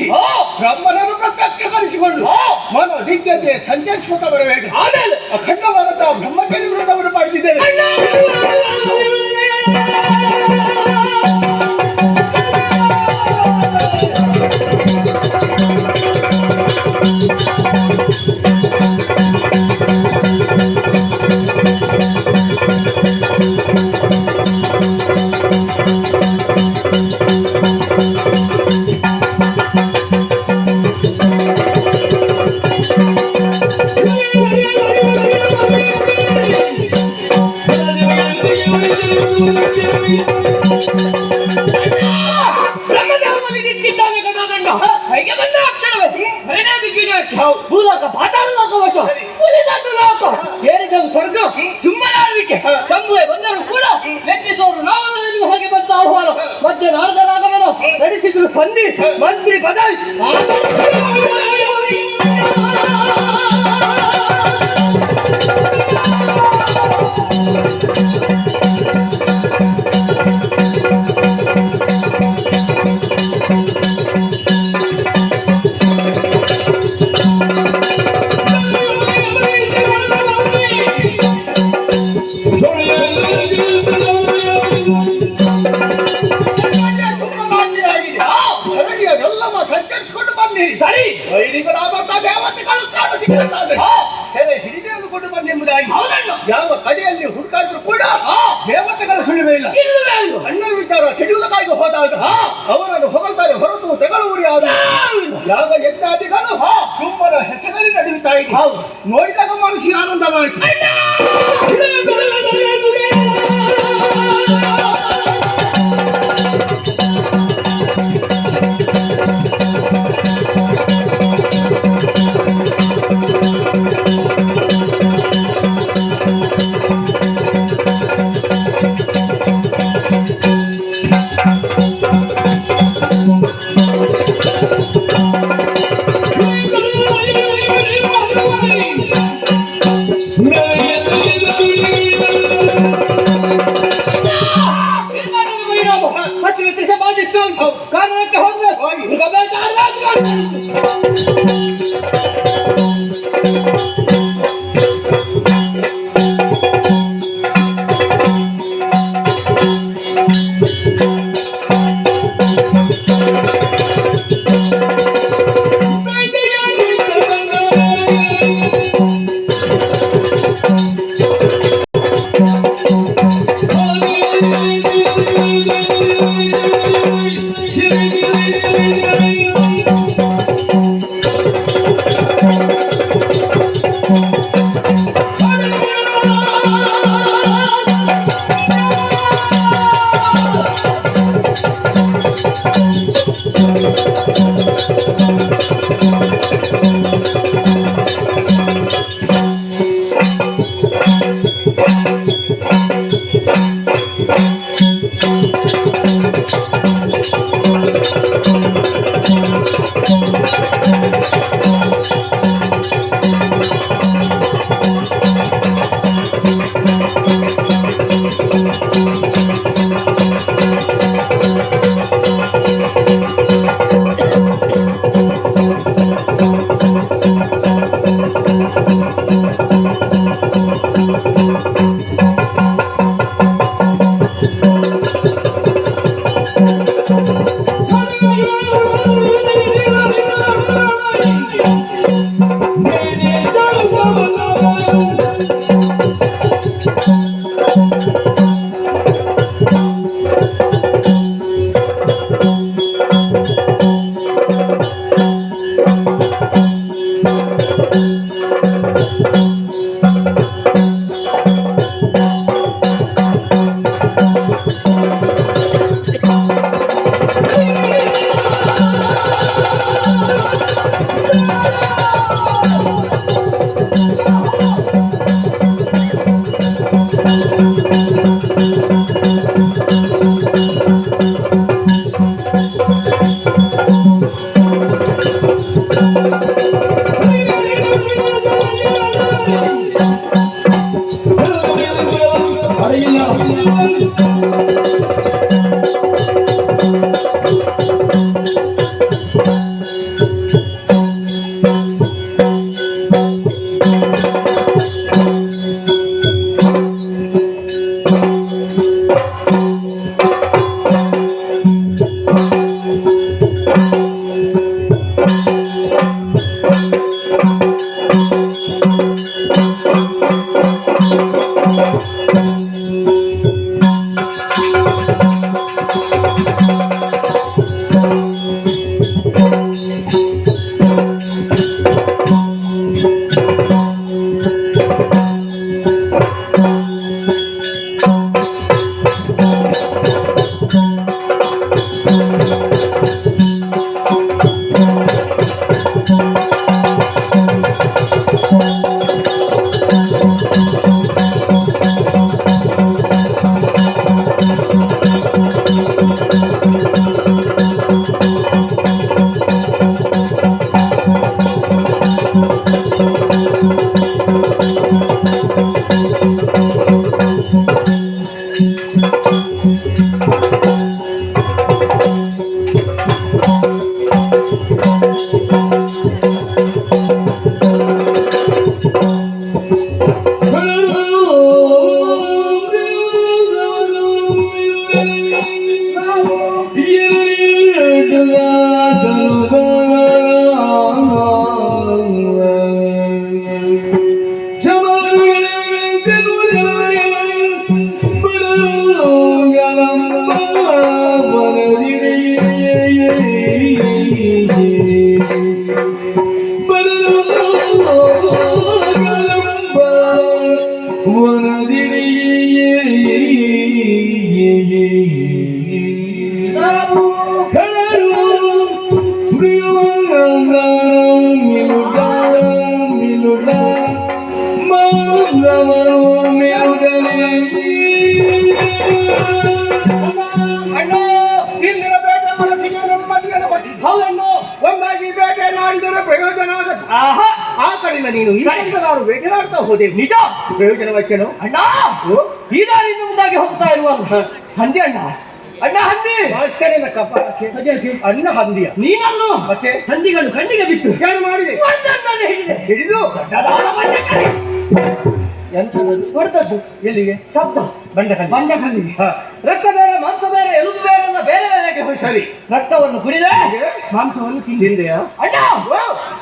ಧಾವಿಸಿ ಬ್ರಹ್ಮನನ್ನು ಪ್ರತ್ಯಕ್ಷಗೊಳಿಸಿಕೊಂಡು ಮನ ಸಿದ್ಧತೆ ಸಂಚರಿಸುತ್ತಾ ಬರಬೇಕು. ಆಮೇಲೆ ಅಖಂಡವಾದಂತಹ ಬ್ರಹ್ಮಜ್ಞಾನಿ ವೃಂದವನ್ನು ಮಾಡಿಸಿದ್ದೇವೆ. ಭೂಲೋಕ ಪಾತಾಳ ಲೋಕ ಏರಿದವು ಸ್ವರ್ಗ ಸುಮ್ಮನಾಳ್ವಿಕೆ ಸಂಭುವೆ ಬಂದರೂ ಕೂಡ ಲೆಕ್ಕಿಸುವರು ನಾವೆಲ್ಲರೂ ಹಾಗೆ ಬಂದ ಆಹ್ವಾನ ಮಧ್ಯ ನಾರದರಾಗಮನ ನಡೆಸಿದ್ರು ಸಂಧಿ ಮಂತ್ರಿ ಪದವಿ ಸರಿ ದೇವತೆಗಳು ಕಾಣಿಸಿಕೊಳ್ಳುತ್ತಾರೆ ಹಿಡಿದೆದುಕೊಂಡು ಬಂದೆಂಬುದಾಗಿ ಯಾವ ಕಡೆಯಲ್ಲಿ ಹುಡುಕಾದ್ರು ಕೂಡ ದೇವತೆಗಳ ಸುಳಿವೆ ಇಲ್ಲ. ಅಣ್ಣನ ವಿಚಾರ ತಿಳಿಯುವುದಕ್ಕಾಗಿ ಹೋದಾಗ ಅವರನ್ನು ಹೊಗಳ್ತಾರೆ ಹೊರತು ತೆಗಳುವುರಿ ಆದ ಯಾವ ಯಜ್ಞಾದಿಗಳು ಸುಮ್ಮನ ಹೆಸರಲ್ಲಿ ನಡೆಯುತ್ತಾ ಇದೆ. ನೋಡಿದಾಗ ಮನಸ್ಸಿಗೆ ಆನಂದವಾಯಿತು. ಕಾರಣಕ್ಕೆ ಹೋಗಿ ಒಂದಾಗಿ ಬೇಟೆ ಮಾಡಿದರೆ ಪ್ರಯೋಜನ ಆಗದು. ಆ ಕಡೆಯಿಂದ ನೀನು ಈ ಕಡೆಯಿಂದ ನಾನು ಬೇಟೆಯಾಡ್ತಾ ಹೋದೆ. ನಿಜ ಪ್ರಯೋಜನವಾಯ್ತೇನೋ ಅಣ್ಣ. ಈ ದಾರಿಯಿಂದ ಮುಂದಾಗಿ ಹೋಗ್ತಾ ಇರುವ ಹಂದಿ ಅಣ್ಣ. ಅಣ್ಣ ಹಂದಿ ಅಷ್ಟೇನ ಕಪಾಲಕ್ಕೆ ಅಣ್ಣ ಹಂದಿಯ ನೀನನ್ನು ಮತ್ತೆ ಹಂದಿಗಳು ಕಣ್ಣಿಗೆ ಬಿಟ್ಟು ಏನು ಮಾಡಿದೆ? ಹಿಡಿದು ಎಂಥದ್ದು ಹೊಡೆದದ್ದು ಎಲ್ಲಿಗೆ? ಶಬ್ದ ಬಂಡೆ ರಕ್ತ ಬೇರೆ ಮಾಂಸ ಬೇರೆ ಎಲುಬು ಬೇರೆ ಎಲ್ಲ ಬೇರೆ ಬೇರೆಗೆ ಹೋಗಿ ಸರಿ. ರಕ್ತವನ್ನು ಕುಡಿದೆ ಮಾಂಸವನ್ನು ತಿಂದೆಯಾ? ಅಣ್ಣ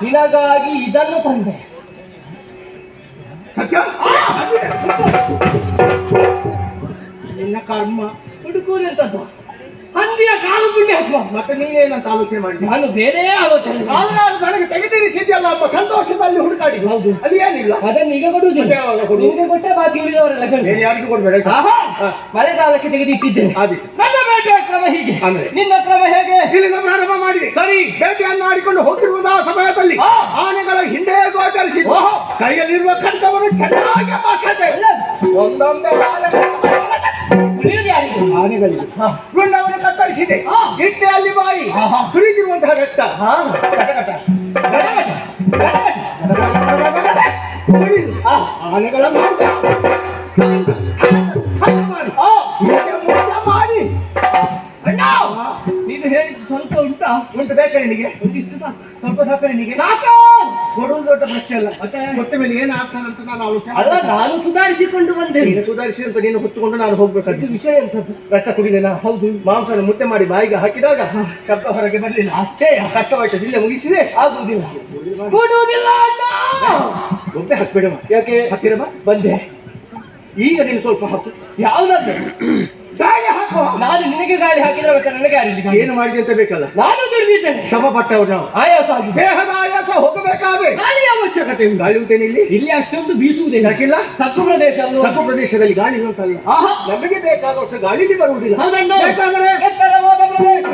ನಿನಗಾಗಿ ಇದನ್ನು ತಂದೆ. ಸತ್ಯ ನಿನ್ನ ಕರ್ಮ ಹುಡುಕುವುದೆಂತದ್ದು ಹಂದಿಯ ಕಾಲು ಗುಂಡಿ ಹಾಕುವ. ಮತ್ತೆ ನೀನೇನಂತ ಆಲೋಚನೆ ಮಾಡಿ? ನಾನು ಬೇರೆ ಆಲೋಚನೆ ನನಗೆ ತೆಗೆದಿರಿಸಿದೆಯಲ್ಲ ಅಮ್ಮ ಸಂತೋಷದಲ್ಲಿ ಹುಡುಕಾಡಿ. ಹೌದು ಅದು ಏನಿಲ್ಲ ಅದನ್ನು ಈಗ ಕೊಡುವುದಿಲ್ಲ. ನಿಮಗೆ ಕೊಟ್ಟೆ ಬಾಕಿ ಉಳಿದವರೆಲ್ಲ ಬೇರೆ ಯಾರಿಗೂ ಕೊಡ್ಬೇಡ. ಮಳೆಗಾಲಕ್ಕೆ ತೆಗೆದಿಟ್ಟಿದ್ದೇನೆ. ನನ್ನ ಬೇಟೆಯ ಕ್ರಮ ಹೀಗೆ, ನಿನ್ನ ಕ್ರಮ ಹೇಗೆ? ಇಲ್ಲಿಂದ ಪ್ರಾರಂಭ ಮಾಡಿ ಸರಿ. ಬೇಟೆಯನ್ನು ಆಡಿಕೊಂಡು ಹೋಗಿರುವಂತಹ ಸಮಯದಲ್ಲಿ ಆನೆಗಳ ಹಿಂದೆ ಗೋಚರಿಸಿ ಕೈಯಲ್ಲಿರುವ ಖಡ್ಗವನ್ನು ಚೆನ್ನಾಗಿ ಮಾಸದೆ ಒಂದೊಂದೇ ಆನೆಗಳಿಗೆ ಗುಂಡವನ್ನು ಕತ್ತರಿಸಿದೆ. ಗಿಡ್ಡೆ ಅಲ್ಲಿ ಬಾಯಿ ಸುರಿದಿರುವಂತಹ ರಕ್ತ ಆನೆಗಳ ಮಾಡಿ ಅಣ್ಣ ನೀನು ಹೇಳಿದ್ದು ಸ್ವಲ್ಪ ಉಂಟಾ? ಉಂಟು ಬೇಕಾ ನಿನಗೆ? ಸ್ವಲ್ಪ ಸಾಕ ನಿನಗೆ? ಸಾಕು ಕೊಡುವುದು ದೊಡ್ಡ ಪ್ರಶ್ನೆ ಅಲ್ಲ. ಮತ್ತೆ ಕೊಟ್ಟ ಮೇಲೆ ಏನಾಗ್ತದಂತ ನಾನು ಆಲೋಚನೆ ಅಲ್ಲ, ನಾನು ಸುಧಾರಿಸಿಕೊಂಡು ಬಂದೆ. ನೀನು ಸುಧಾರಿಸಿ ಅಂತ ನೀನು ಹೊತ್ತುಕೊಂಡು ನಾನು ಹೋಗ್ಬೇಕಾದ್ರೆ ವಿಷಯ ಎಂತದ್ದು? ರಕ್ತ ಕುಡಿದೇನಾ? ಹೌದು. ಮಾಂಸನ ಮುಟ್ಟೆ ಮಾಡಿ ಬಾಯಿಗೆ ಹಾಕಿದಾಗ ಕಪ್ಪ ಹೊರಗೆ ಬರಲಿಲ್ಲ. ಅಷ್ಟೇ ಕಷ್ಟವಾಯ್ತು. ಜಿಲ್ಲೆ ಮುಗಿಸಿದೆ ಆಗುವುದಿಲ್ಲ. ಕೊಡುವುದಿಲ್ಲ ಅಣ್ಣ. ಒಬ್ಬೆ ಹಾಕ್ಬೇಡ. ಯಾಕೆ ಹಾಕಿರ? ಬಂದೆ ಈಗ ನೀನು ಸ್ವಲ್ಪ ಹಾಕು. ಯಾವ್ದಾದ್ರು ಗಾಳಿ ಹಾಕೋ. ನಾನು ನಿನಗೆ ಗಾಳಿ ಹಾಕಿದ್ರೆ ಮತ್ತೆ ನನಗೆ ಯಾರಿಲ್ಲ. ಏನು ಮಾಡಿದೆ ಅಂತ ಬೇಕಲ್ಲ. ನಾನು ದುಡಿದಿದ್ದೇನೆ. ಶ್ರಮ ಪಟ್ಟವ್ರು ನಾವು. ಆಯಾಸ ಆಗಿದೆ. ದೇಹದ ಆಯಾಸ ಹೋಗಬೇಕಾದ್ರೆ ಗಾಳಿ ಅವಶ್ಯಕತೆ ಉಂಟು. ಗಾಳಿ ಉಂಟೇನೆ ಇಲ್ಲಿ? ಇಲ್ಲಿ ಅಷ್ಟೊಂದು ಬೀಸುವುದೇ ಯಾಕಿಲ್ಲ? ತಗ್ಗು ಪ್ರದೇಶ. ತಗ್ಗು ಪ್ರದೇಶದಲ್ಲಿ ಗಾಳಿ ಅಂತಲ್ಲ. ನಮಗೆ ಬೇಕಾದಷ್ಟು ಗಾಳಿಲಿ ಬರುವುದಿಲ್ಲ. ಬೇಕಾದರೆ ಎತ್ತರವಾದ ಪ್ರದೇಶ.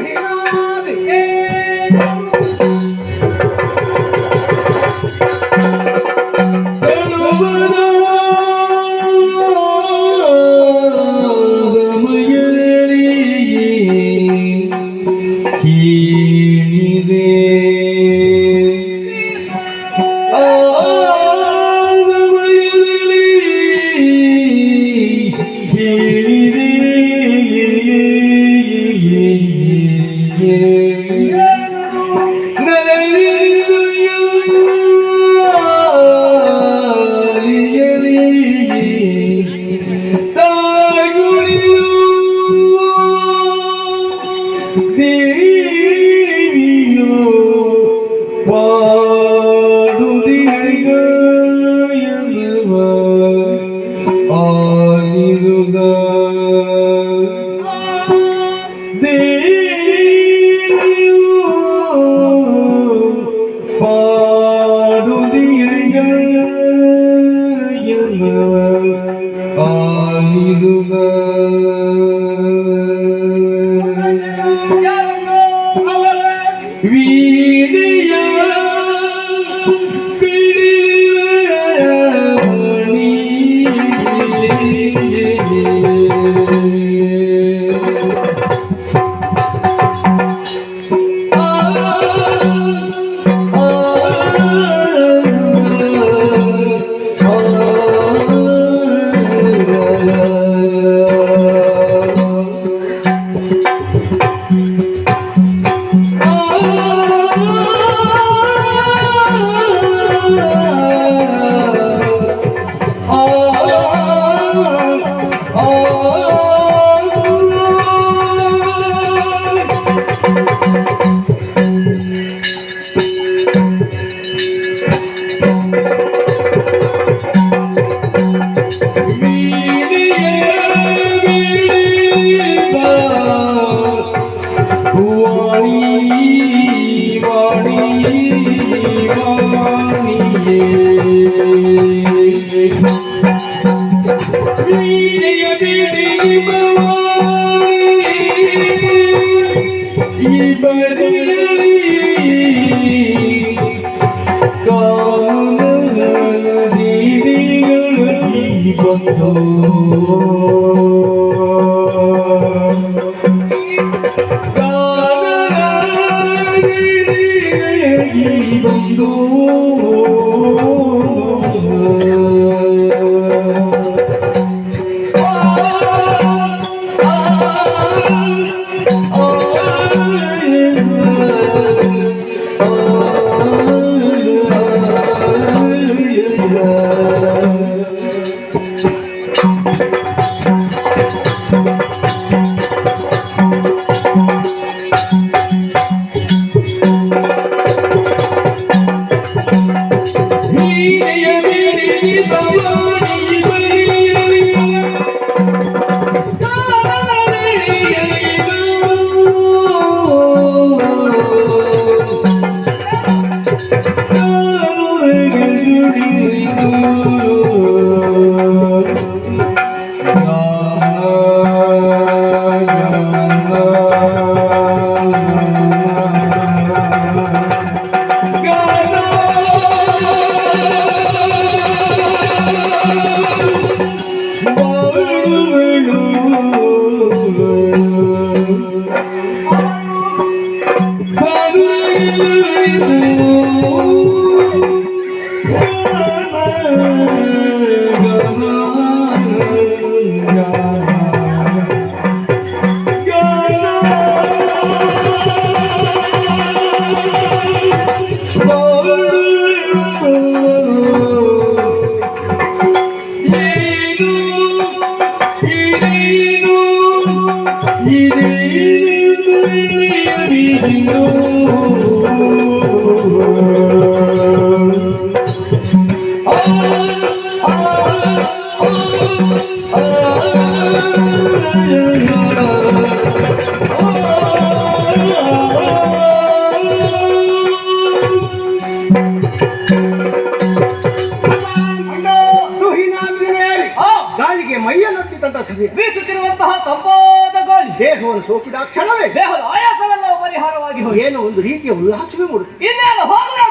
ಗಾಳಿಗೆ ಮೈಯನ್ನೊತ್ತಿದಂತ ಸಭೆ ಬೀಸುತ್ತಿರುವಂತಹ ತಂಪಾದ ಗಾಳಿ ದೇಹವನ್ನು ಸೋಕಿದ ಕ್ಷಣವೇ ದೇಹದ ಆಯಾಸವೆಲ್ಲವೂ ಪರಿಹಾರವಾಗಿ ಹೋಗಿ ಏನೋ ಒಂದು ರೀತಿಯ ಉಲ್ಲಾಸವೇ ಮೂಡುತ್ತೆ. ಇನ್ನೇನು ಹೋಗಬೇಕು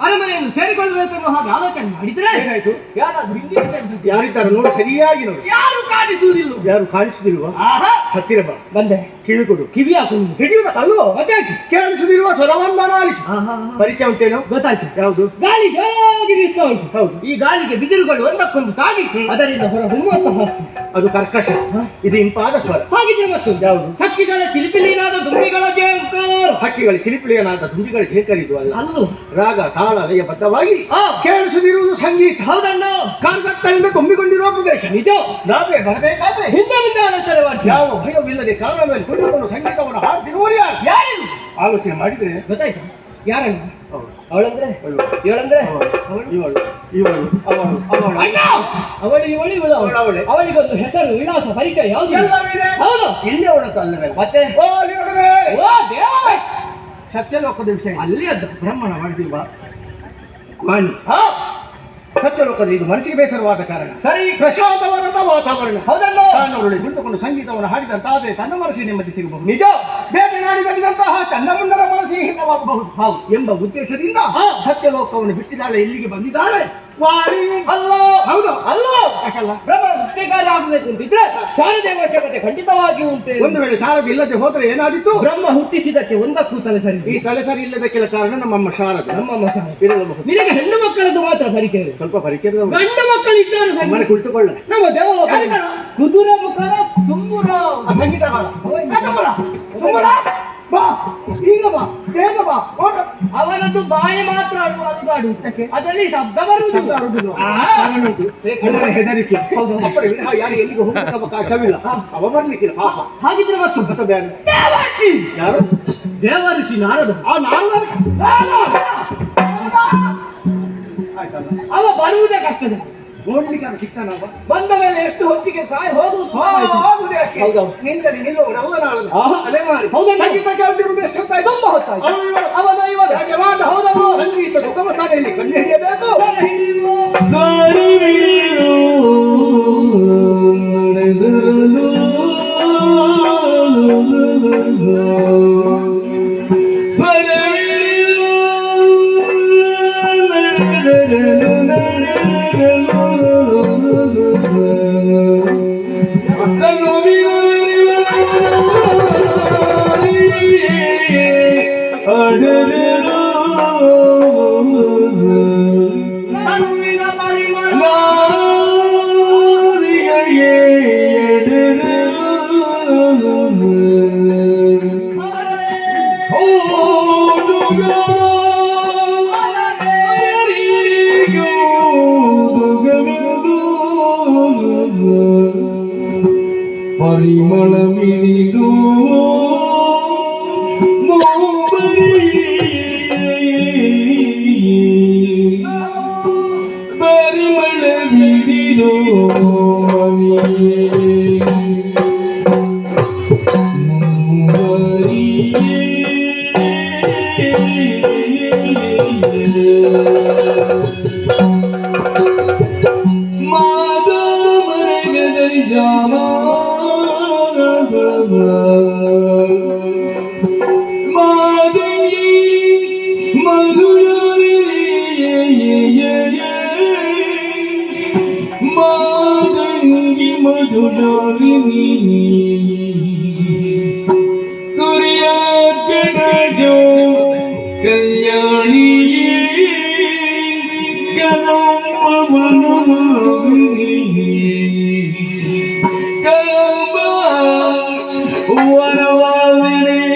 ಅರಮನೆಯನ್ನು ಸೇರಿಕೊಳ್ಳಬೇಕೆನ್ನುವ ಹಾಗೆ ಆಲೋಚನೆ ಮಾಡಿದ್ರೆ ಏನಾಯ್ತು? ಯಾರಾದ್ರೂ ಹಿಂದೆ ಯಾರಿದ್ದಾರೆ ನೋಡಿ, ಸರಿಯಾಗಿ ನೋಡಿ. ಯಾರು ಕಾಣಿಸುವುದಿಲ್ಲ. ಯಾರು ಕಾಣಿಸುದಿಲ್ವಾ? ಆಹಾ, ಹತ್ತಿರ ಬಾ, ಬಂದೆ. ಕಿವಿ ಕೊಡು. ಕಿವಿ ಹಾಕೊಂಡು ಹಿಡಿಯುವುದ ಅಲ್ವೋ? ಕೇಳಿಸುದಿರುವ ಸ್ವರವನ್ನ ಆಲಿಸು. ಪರಿಚಯ ಉಂಟೇನೋ? ಗೊತ್ತಾಯ್ತು. ಯಾವುದು? ಗಾಳಿ ಜೋರಾಗಿ ಬೀಸ್ತಾ ಉಂಟು. ಹೌದು. ಈ ಗಾಳಿಗೆ ಬಿದಿರುಗಳು ಒಂದಕ್ಕೊಂದು ತಾಗಿ ಅದರಿಂದ ಹೊರ ಹೊಮ್ಮುವಂತಹ ಅದು ಕರ್ಕಶ, ಇದು ಇಂಪಾದ ಸ್ವರ. ಹಾಗಿದ್ರೆ ಮತ್ತು ಯಾವುದು? ಹಕ್ಕಿಗಳ ಚಿಲಿಪಿಲಿನಾದ ದುಂಬಿಗಳ ಜೇಂಕಾರ. ಹಕ್ಕಿಗಳ ಚಿಲಿಪಿಲಿಯನಾದ ದುಂಬಿಗಳ ಜೇಂಕರಿದು ಅಲ್ಲ. ಅಲ್ಲೂ ರಾಗ ತಾಳ ಲಯಬದ್ಧವಾಗಿ ಆ. ಕೇಳಿಸುತ್ತಿರುವುದು ಸಂಗೀತ. ಹೌದಣ್ಣ. ಕಾರ್ಗತ್ತಲಿಂದ ತುಂಬಿಕೊಂಡಿರುವ ಪ್ರದೇಶ. ನಿಜ. ನಾವೇ ಬರಬೇಕಾದ್ರೆ ಹಿಂದೆ ಮುಂದೆ ಆಲೋಚನೆ ಮಾಡ್ತೀವಿ. ಯಾವ ಭಯವಿಲ್ಲದೆ ಕಾರಣದಲ್ಲಿ ಕುಳಿತುಕೊಂಡು ಸಂಗೀತವನ್ನು ಹಾಡುತ್ತಿರುವರು ಯಾರು? ಯಾರು ಆಲೋಚನೆ ಮಾಡಿದ್ರೆ ಗೊತ್ತಾಯ್ತು. ಯಾರಣ್ಣ? ಅವಳು, ಅವಳಂದ್ರೆ ಅವಳು, ಇವಳಂದ್ರೆ ಅವಳು, ಇವಳು, ಇವಳು, ಅವಳು, ಅವಳು. ಅಣ್ಣ! ಅವಳು ಇವಳು ಇವಳು ಅವಳು. ಅವಳೇ. ಅವಳಿಗೊಂದು ಹೆಸರು, ವಿಳಾಸ, ಪರಿಚಯ ಯಾವುದು? ಎಲ್ಲವಿದೆ. ಹೌದು. ಇಲ್ಲಿ ಅವಳಂತ ಅಲ್ಲವೇ? ಮತ್ತೆ ಓ ದೇವರೇ! ಓ ದೇವ! ಸತ್ಯಲೋಕದ ವಿಷಯ ಅಲ್ಲಿ ಅದು ಬ್ರಹ್ಮಣ ಮಾಡಿದಿಲ್ವ ವಾಣಿ. ಹಾ, ಸತ್ಯಲೋಕದ ಇದು ಮನಸ್ಸಿಗೆ ಬೇಸರವಾದ ಕಾರಣ. ಸರಿ. ಪ್ರಶಾಂತವಾದ ವಾತಾವರಣ. ಹೌದಣ್ಣ. ತಾನವರಲ್ಲಿ ಕುಳಿತುಕೊಂಡು ಸಂಗೀತವನ್ನು ಹಾಡಿದಂತಾದ್ರೆ ತನ್ನ ಮನಸ್ಸಿಗೆ ನೆಮ್ಮದಿ ಸಿಗಬಹುದು. ನಿಜ. ಬೇಟೆನಾಡಿದಂತಹ ತನ್ನ ಮುಂದರ ಮನಸ್ಸಿಗೆ ಹಿತವಾಗಬಹುದು. ಹೌದು ಎಂಬ ಉದ್ದೇಶದಿಂದ ಸತ್ಯಲೋಕವನ್ನು ಬಿಟ್ಟಿದ್ದಾಳೆ, ಇಲ್ಲಿಗೆ ಬಂದಿದ್ದಾಳೆ ವಾಣಿ. ಅಲ್ಲೋ ಹೌದು. ಅಲ್ಲೋ ಯಾಕಲ್ಲ? ಬ್ರಹ್ಮ ಸೃಷ್ಟಿಕಾರ್ಯ ಆಗಬೇಕು ಅಂತಿದ್ರೆ ಶಾರದೆ ಅವಶ್ಯಕತೆ ಖಂಡಿತವಾಗಿ ಉಂಟು. ಒಂದು ವೇಳೆ ಶಾರದೆ ಇಲ್ಲದೆ ಹೋದರೆ ಏನಾದಿತ್ತು? ಬ್ರಹ್ಮ ಹುಟ್ಟಿಸಿದಕ್ಕೆ ಒಂದಕ್ಕೂ ತಲೆ ಸರಿ. ಈ ತಲೆ ಸರಿ ಇಲ್ಲದಕ್ಕೆಲ್ಲ ಕಾರಣ ನಮ್ಮಮ್ಮ ಶಾರದೆ. ನಮ್ಮ ಮತ ಇರಬಹುದು. ನಿನಗೆ ಹೆಣ್ಣು ಮಕ್ಕಳದ್ದು ಮಾತ್ರ ಪರಿಚಯ ಇದೆ. ಸ್ವಲ್ಪ ಪರಿಚಯ ಗಂಡು ಮಕ್ಕಳು ಇದ್ದಾರೆ. ಮನೆ ಕುಳಿತುಕೊಳ್ಳ. ನಮ್ಮ ದೇವಲೋಕ ಕುದುರೆ ಮುಖರ ತುಂಬುರ ಸಂಗೀತ ಹಾಡ. ತುಂಬರ ಬಾ, ಈಗ ಬಾ, ಬೇಗ ಬಾ. ಅವನದ್ದು ಬಾಯಿ ಮಾತ್ರ ಆಡುವ ಅಲುಗಾಡು. ಯಾಕೆ? ಅದರಲ್ಲಿ ಶಬ್ದ ಬರುವುದಿಲ್ಲ. ಹೆದರಿಕೆ. ಯಾರು ಎಲ್ಲಿಗೆ ಹೋಗಲಿಕ್ಕೆ ಅವಕಾಶವಿಲ್ಲ. ಅವ ಬರ್ಲಿಕ್ಕಿಲ್ಲ ಪಾಪ. ಹಾಗಿದ್ರೆ ಮತ್ತು ಮತ್ತೆ ಬೇರೆ ದೇವರ್ಷಿ. ಯಾರು? ದೇವರ್ಷಿ ನಾರದ. ಆ ನಾರದ ಅವ ಬರುವುದೇ ಕಷ್ಟದ. ನೋಡ್ಲಿಕ್ಕೆ ಅದು ಸಿಗ್ತಾನವ ಬಂದ ಮೇಲೆ ಎಷ್ಟು ಹೊತ್ತಿಗೆ ಕಾಯಿ ಹೋಗುದು ಆಗುದೇ ಯಾಕೆ? ಹೌದೌದು. ನಿಂತಲ್ಲಿ ನಿಲ್ಲುವವರು ಅವನಾಳು. ಆಹಾ. ಅದೇ ಮಾಡಿ ಹೌದಾ? ಸಂಗೀತ ಕೇಳ್ತಿರುವುದು ಎಷ್ಟೊತ್ತಾಯ್ತು? ತುಂಬಾ ಹೊತ್ತಾಯ್ತು. ಅವನು ಇವನು. ಅವನು ಇವನು. ಯಾಕೆ ವಾದ? ಹೌದೌದು. ಸಂಗೀತ ಸುಗಮ ಸಾಲೆಯಲ್ಲಿ ಕಣ್ಣು ಹಿಡಿಯಬೇಕು. ಸರ ಹಿಡಿಯುವ. ನಡುವಿನ ಪರಿಮಳ. ಪರಿಮಳ ಮಿಡಿದು ಪರಿಮಳ ಮಿಡಿದು ಮಾದಂಗಿ ಮಧುರಾಲಿನಿ ತುರಿಯ ಗಣಜೋ ಕಲ್ಯಾಣಿಯೇ ಗಣಪವನು ಕಂಬ ವನವಾದಿನಿ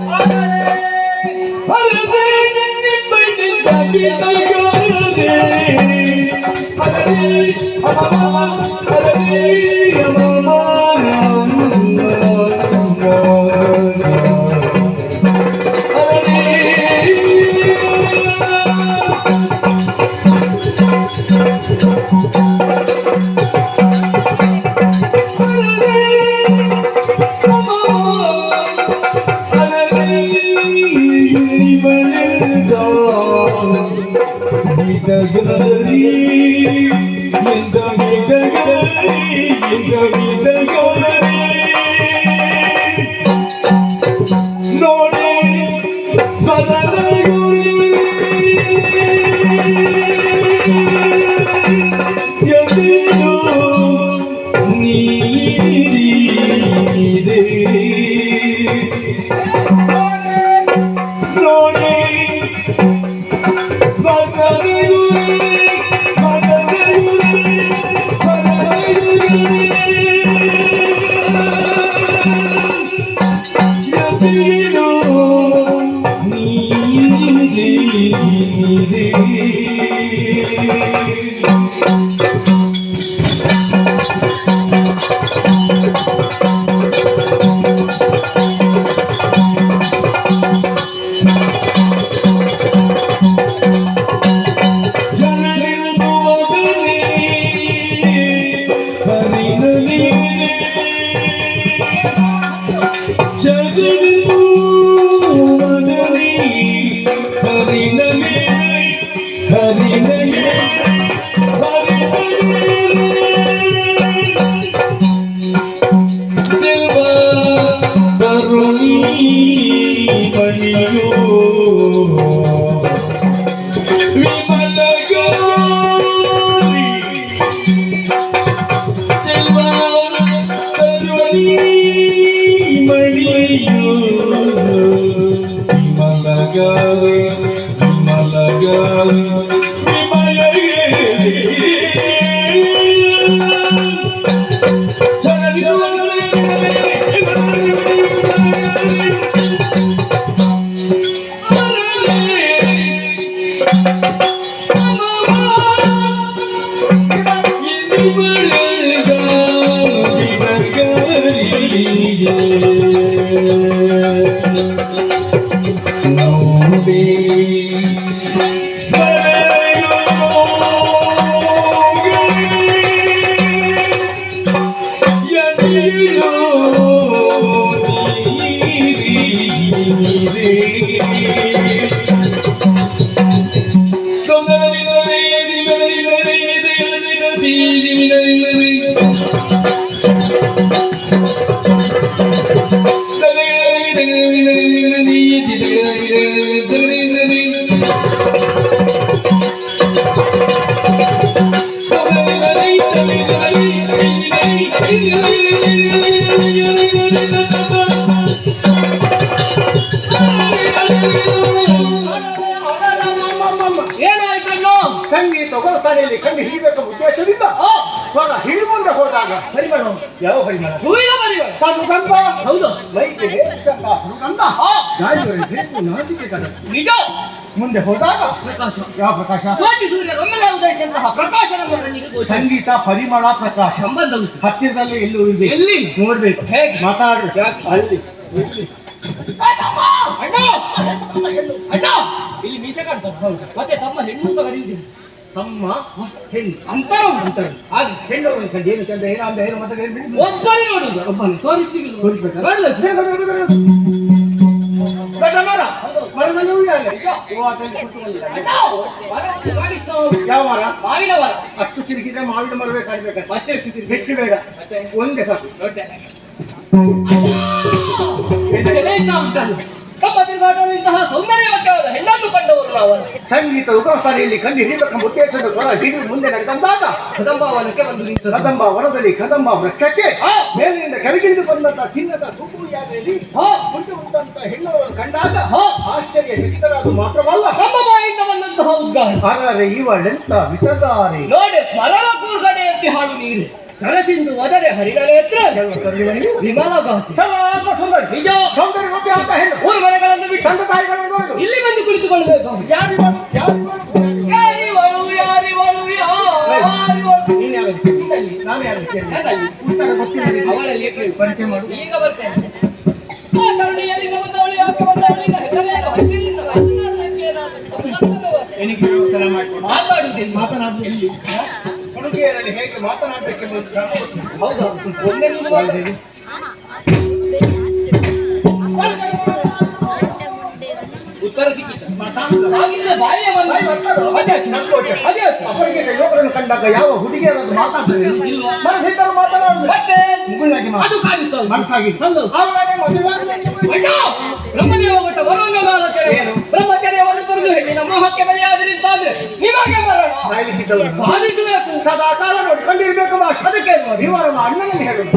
ಆಗ ನೋಡಿ ಸ್ವರದ ಎದಿರು ನೀರಿದೆ ನೋಡಿ ಏನಾಯ್ತಣ್ಣೋ? ಸಂಗೀತ ಹೊರತಾನೆಯಲ್ಲಿ ಕಂಡು ಹಿಡಿಬೇಕು ಉದ್ದೇಶದಿಂದ ಸ್ವರ ಹಿಡಿದುಕೊಂಡ ಹೋದಾಗ ಪರಿಮಳ ಯಾವ ಪರಿಮಳ? ಹೂವಿನ ಪರಿಮಳ. ಸುಗಂಧ. ಹೌದು. ಮೈಗೆ ಸುಗಂಧ. ಗಾಳಿಯಲ್ಲಿ ಬೇಕು ನಾಚಿಕೆ ಕಡೆ. ನಿಜ. ಮುಂದೆ ಹೋದಾಗ ಪ್ರಕಾಶ. ಯಾವ ಪ್ರಕಾಶ? ಕೋಟಿ ಸೂರ್ಯ ಒಮ್ಮೆಲೆ ಉದಯಿಸಿದಂತಹ ಪ್ರಕಾಶ ನಮ್ಮ ಕಣ್ಣಿಗೆ ಗೋಚರ. ಸಂಗೀತ ಪರಿಮಳ ಪ್ರಕಾಶ ಸಂಬಂಧ ಉಂಟು. ಹತ್ತಿರದಲ್ಲಿ ಎಲ್ಲೂ ಇರಬೇಕು. ಎಲ್ಲಿ? ನೋಡ್ಬೇಕು. ಹೇಗೆ? ಮಾತಾಡ್ಬೇಕು. ಅಲ್ಲಿ ಅಣ್ಣ ಅಣ್ಣ ಇಲ್ಲಿ ಮೀಸೆ ಕಾಣ್ತದೆ. ಮತ್ತೆ ತಮ್ಮ ಹೆಣ್ಣು ಅಂತ ಕರೀತೀನಿ. ತಮ್ಮ ಹೆಣ್ಣು ಅಂತರ ಉಂಟು. ಹಾಗೆ ಹೆಣ್ಣು ಕಂಡು ಏನು ಚಂದ ಏನ ಅಂತ ಏನು ಮತ್ತೆ ಒಬ್ಬನೇ ನೋಡುದು. ಒಬ್ಬನೇ ತೋರಿಸ್ತೀವಿ. ತೋರಿಸ್ಬೇಕಾ? ಮರ ಮರದಲ್ಲಿ ಉಯ್ಯಾಲೆ. ಅಣ್ಣ, ಮರವನ್ನು ಕಾಣಿಸ್ತಾ ಯಾವ ಮರ? ಮಾವಿನ ಮರ. ಅಷ್ಟು ತಿರುಗಿದ್ರೆ ಮಾವಿನ ಮರವೇ ಕಾಣ್ಬೇಕು. ಮತ್ತೆ ಎಷ್ಟು ತಿರುಗಿ? ಹೆಚ್ಚು ಬೇಡ. ಮತ್ತೆ ಒಂದೇ ಸಾಕು. ದೊಡ್ಡ ಉಂಟಲ್ಲ. ತಮ್ಮ ತಿರುಗಾಟದಿಂತಹ ಸೌಂದರ್ಯವತ್ತಾದ ಹೆಣ್ಣನ್ನು ಕಂಡವರು ನಾವು. ಸಂಗೀತ ಉಪಸ್ಥಾನೆಯಲ್ಲಿ ಕಂಡು ಹಿಡಿಬೇಕೆಂಬ ಉದ್ದೇಶದ ಸ್ವರ ಹಿಡಿದು ಮುಂದೆ ನಡೆದಂತಾಗ ಕದಂಬವನಕ್ಕೆ ಬಂದು ನಿಂತರು. ಕದಂಬ ವನದಲ್ಲಿ ಕದಂಬ ವೃಕ್ಷಕ್ಕೆ ಮೇಲಿನಿಂದ ಕೆಳಗಿಳಿದು ಬಂದಂತ ಚಿನ್ನದ ತೂಪು ಯಾತ್ರೆಯಲ್ಲಿ ಮುಂದೆ ಉಂಟಂತ ಹೆಣ್ಣುಗಳನ್ನು ಕಂಡಾಗ ಆಶ್ಚರ್ಯ ಚಕಿತರಾದ ಮಾತ್ರವಲ್ಲ, ನಮ್ಮ ಬಾಯಿಂದ ಬಂದಂತಹ ಉದ್ಗಾರ. ಹಾಗಾದರೆ ಇವಳೆಂತ ವಿತದಾರೆ ನೋಡಿ, ಸ್ಮರಣ ಕೂರ್ಗಡೆ ಎತ್ತಿ ಹಾಡು ನೀರು ಕನಸಿಂದು ಒದರೆ ಹರಿಗಳೆತ್ರ ವಿಮಲ ಗಾಸಿ ಸುಂದರಿ. ನಿಜ ಸೌಂದರ್ಯ ರೂಪಿ ಅಂತ ಹೆಣ್ಣು ಮೂರು ಮನೆಗಳನ್ನು ಬಿಟ್ಟು ತಂದೆ ತಾಯಿಗಳನ್ನು ನೋಡು. ಇಲ್ಲಿ ಬಂದು ಕುಳಿತುಕೊಳ್ಬೇಕು. ಯಾರಿವಳು? ಯಾರಿವಳು ಯಾರಿವಳು ಯಾರಿವಳು? ನೀನು ಯಾರು? ನಾನು ಯಾರು? ನನ್ನಲ್ಲಿ. ಉತ್ತರ ಗೊತ್ತಿಲ್ಲ. ಅವಳಲ್ಲಿ ಕೇಳು. ಪರಿಚಯ ಮಾಡು. ಈಗ ಬರ್ತೇನೆ. ಮಾತಾಡಿಯಲ್ಲಿಂದ ಬಂದವಳು ಯಾಕೆ ಬಂದವಳಿಂದ ಹೆಸರೇನು ಹರಿಗಳಿಂದ ಏನಿಗೆ ಯೋಚನೆ ಮಾಡ್ಕೊಂಡು ಮಾತಾಡುವುದಿಲ್ಲ. ಮಾತನಾಡುವುದು ಎಲ್ಲಿ? ಹುಡುಗಿಯರಲ್ಲಿ ಹೇಗೆ ಮಾತನಾಡಬೇಕೆಂಬುದು ಕ್ರಮ ಗೊತ್ತು. ಹೌದಾ? ಒಮ್ಮೆ ನೀನು ಮಾತಾಡಿ. ಉತ್ತರ ಸಿಕ್ಕಿತು. ಹಾಗಿದ್ರೆ ಬಾಯಿಯ ಬಂದ ಅದೇ ಅಪರಿಚಿತ ಯುವಕರನ್ನು ಕಂಡಾಗ ಯಾವ ಹುಡುಗಿಯರನ್ನು ಮಾತಾಡ್ತಾರೆ ಇಲ್ವಾ? ಮನಸ್ಸಿದ್ದರು ಮಾತನಾಡುದು ಮತ್ತೆ ಮುಗುಳಾಗಿ ಅದು ಕಾಣಿಸ್ತದೆ. ಮನಸ್ಸಾಗಿ ಹೌದು. ಆವಾಗ ಮದುವೆ ಅಣ್ಣ, ಬ್ರಹ್ಮದೇವ ಭಟ್ಟ ವರುಣಗಾಲಚರ್ಯ ಬ್ರಹ್ಮಚರ್ಯ ಅನುಸರಿಸು ಹೆಣ್ಣಿನ ಮೋಹಕ್ಕೆ ಬಲಿಯಾದ್ರಿಂದಾದ್ರೆ ನಿಮಗೆ ಮರಣ ಸಾಯಿಸಿದವರು ಸಾಧಿಸಬೇಕು. ಸದಾ ಕಾಲ ನೋಡ್ಕೊಂಡಿರ್ಬೇಕು ಅದಕ್ಕೆ ನೋಡಿ ಇವರನ್ನು ಅಣ್ಣನಲ್ಲಿ ಹೇಳುದು